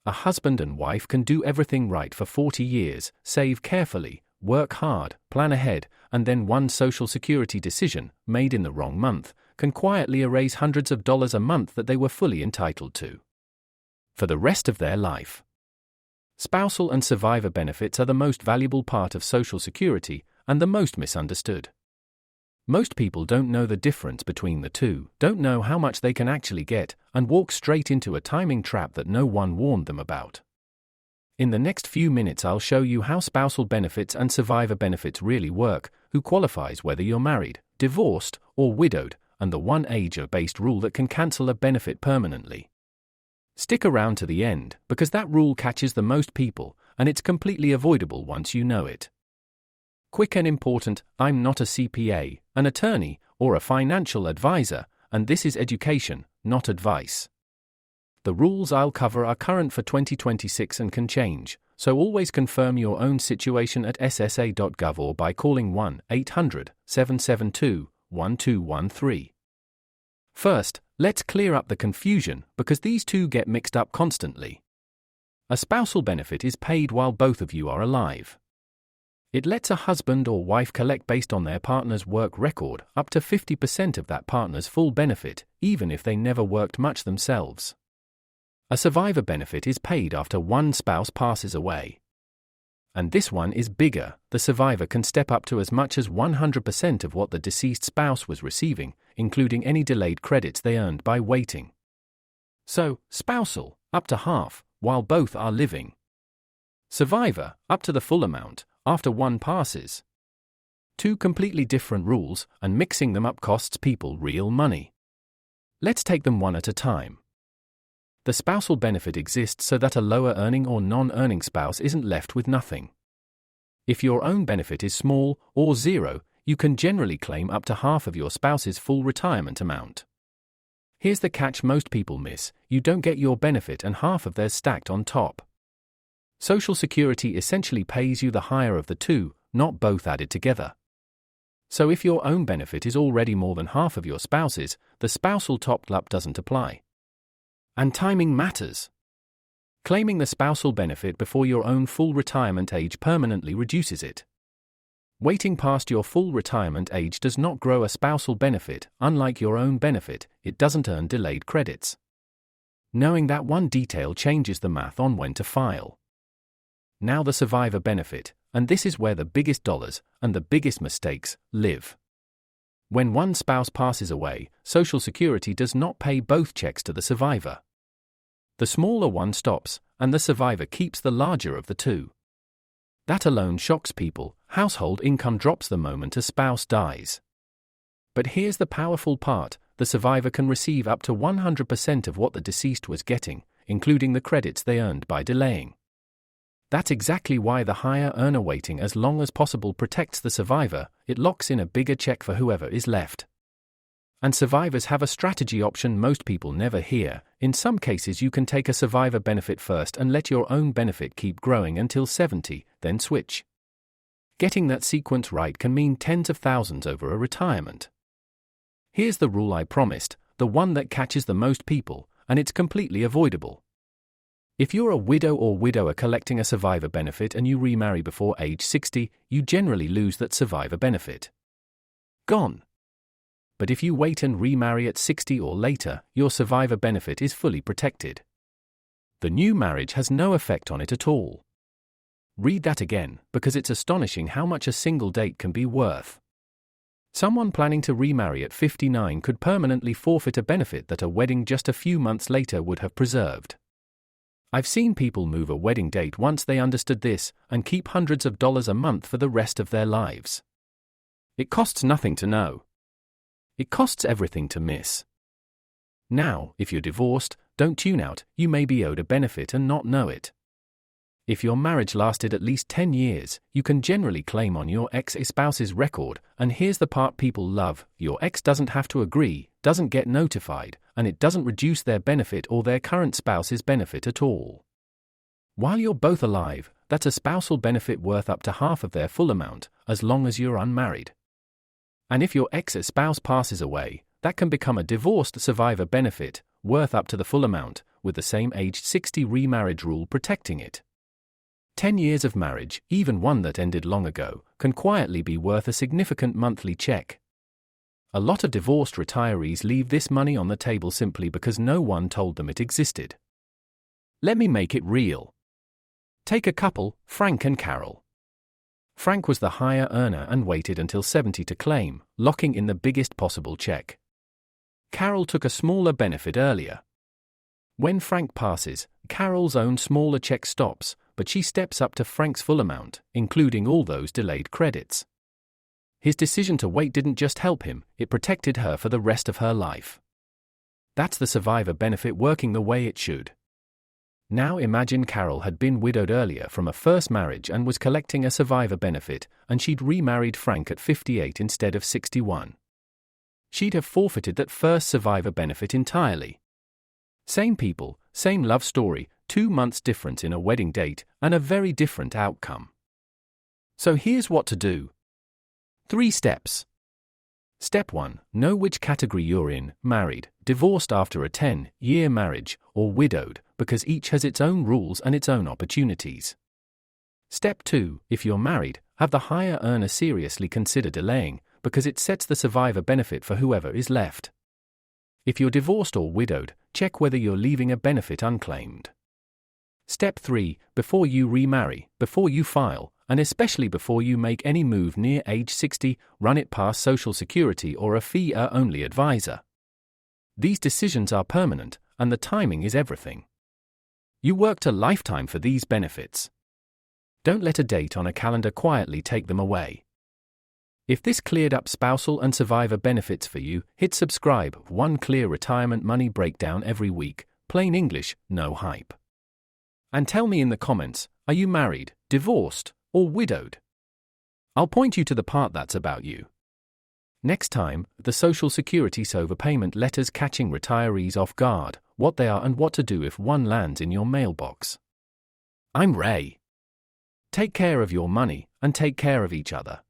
A husband and wife can do everything right for 40 years, save carefully, work hard, plan ahead, and then one Social Security decision, made in the wrong month, can quietly erase hundreds of dollars a month that they were fully entitled to for the rest of their life. Spousal and survivor benefits are the most valuable part of Social Security and the most misunderstood. Most people don't know the difference between the two, don't know how much they can actually get, and walk straight into a timing trap that no one warned them about. In the next few minutes I'll show you how spousal benefits and survivor benefits really work, who qualifies whether you're married, divorced, or widowed, and the one age-based rule that can cancel a benefit permanently. Stick around to the end, because that rule catches the most people, and it's completely avoidable once you know it. Quick and important, I'm not a CPA, an attorney, or a financial advisor, and this is education, not advice. The rules I'll cover are current for 2026 and can change, so always confirm your own situation at ssa.gov or by calling 1-800-772-1213. First, let's clear up the confusion, because these two get mixed up constantly. A spousal benefit is paid while both of you are alive. It lets a husband or wife collect based on their partner's work record up to 50% of that partner's full benefit, even if they never worked much themselves. A survivor benefit is paid after one spouse passes away. And this one is bigger. The survivor can step up to as much as 100% of what the deceased spouse was receiving, including any delayed credits they earned by waiting. So, spousal, up to half, while both are living. Survivor, up to the full amount, after one passes. Two completely different rules, and mixing them up costs people real money. Let's take them one at a time. The spousal benefit exists so that a lower earning or non-earning spouse isn't left with nothing. If your own benefit is small or zero, you can generally claim up to half of your spouse's full retirement amount. Here's the catch most people miss: you don't get your benefit and half of theirs stacked on top. Social Security essentially pays you the higher of the two, not both added together. So if your own benefit is already more than half of your spouse's, the spousal top-up doesn't apply. And timing matters. Claiming the spousal benefit before your own full retirement age permanently reduces it. Waiting past your full retirement age does not grow a spousal benefit. Unlike your own benefit, it doesn't earn delayed credits. Knowing that one detail changes the math on when to file. Now the survivor benefit, and this is where the biggest dollars and the biggest mistakes live. When one spouse passes away, Social Security does not pay both checks to the survivor. The smaller one stops, and the survivor keeps the larger of the two. That alone shocks people. Household income drops the moment a spouse dies. But here's the powerful part: the survivor can receive up to 100% of what the deceased was getting, including the credits they earned by delaying. That's exactly why the higher earner waiting as long as possible protects the survivor. It locks in a bigger check for whoever is left. And survivors have a strategy option most people never hear. In some cases you can take a survivor benefit first and let your own benefit keep growing until 70, then switch. Getting that sequence right can mean tens of thousands over a retirement. Here's the rule I promised, the one that catches the most people, and it's completely avoidable. If you're a widow or widower collecting a survivor benefit and you remarry before age 60, you generally lose that survivor benefit. Gone. But if you wait and remarry at 60 or later, your survivor benefit is fully protected. The new marriage has no effect on it at all. Read that again, because it's astonishing how much a single date can be worth. Someone planning to remarry at 59 could permanently forfeit a benefit that a wedding just a few months later would have preserved. I've seen people move a wedding date once they understood this, and keep hundreds of dollars a month for the rest of their lives. It costs nothing to know. It costs everything to miss. Now, if you're divorced, don't tune out. You may be owed a benefit and not know it. If your marriage lasted at least 10 years, you can generally claim on your ex-spouse's record, and here's the part people love: your ex doesn't have to agree, doesn't get notified, and it doesn't reduce their benefit or their current spouse's benefit at all. While you're both alive, that's a spousal benefit worth up to half of their full amount, as long as you're unmarried. And if your ex-spouse passes away, that can become a divorced survivor benefit, worth up to the full amount, with the same age 60 remarriage rule protecting it. 10 years of marriage, even one that ended long ago, can quietly be worth a significant monthly check. A lot of divorced retirees leave this money on the table simply because no one told them it existed. Let me make it real. Take a couple, Frank and Carol. Frank was the higher earner and waited until 70 to claim, locking in the biggest possible check. Carol took a smaller benefit earlier. When Frank passes, Carol's own smaller check stops, but she steps up to Frank's full amount, including all those delayed credits. His decision to wait didn't just help him, it protected her for the rest of her life. That's the survivor benefit working the way it should. Now imagine Carol had been widowed earlier from a first marriage and was collecting a survivor benefit, and she'd remarried Frank at 58 instead of 61. She'd have forfeited that first survivor benefit entirely. Same people, same love story, 2 months difference in a wedding date, and a very different outcome. So here's what to do. 3 steps. Step 1. Know which category you're in, married, divorced after a 10-year marriage, or widowed, because each has its own rules and its own opportunities. Step 2. If you're married, have the higher earner seriously consider delaying, because it sets the survivor benefit for whoever is left. If you're divorced or widowed, check whether you're leaving a benefit unclaimed. Step 3. Before you remarry, before you file, and especially before you make any move near age 60, run it past Social Security or a fee-only advisor. These decisions are permanent, and the timing is everything. You worked a lifetime for these benefits. Don't let a date on a calendar quietly take them away. If this cleared up spousal and survivor benefits for you, hit subscribe. One clear retirement money breakdown every week. Plain English, no hype. And tell me in the comments, are you married, divorced, or widowed? I'll point you to the part that's about you. Next time, the Social Security overpayment letters catching retirees off guard, what they are and what to do if one lands in your mailbox. I'm Ray. Take care of your money, and take care of each other.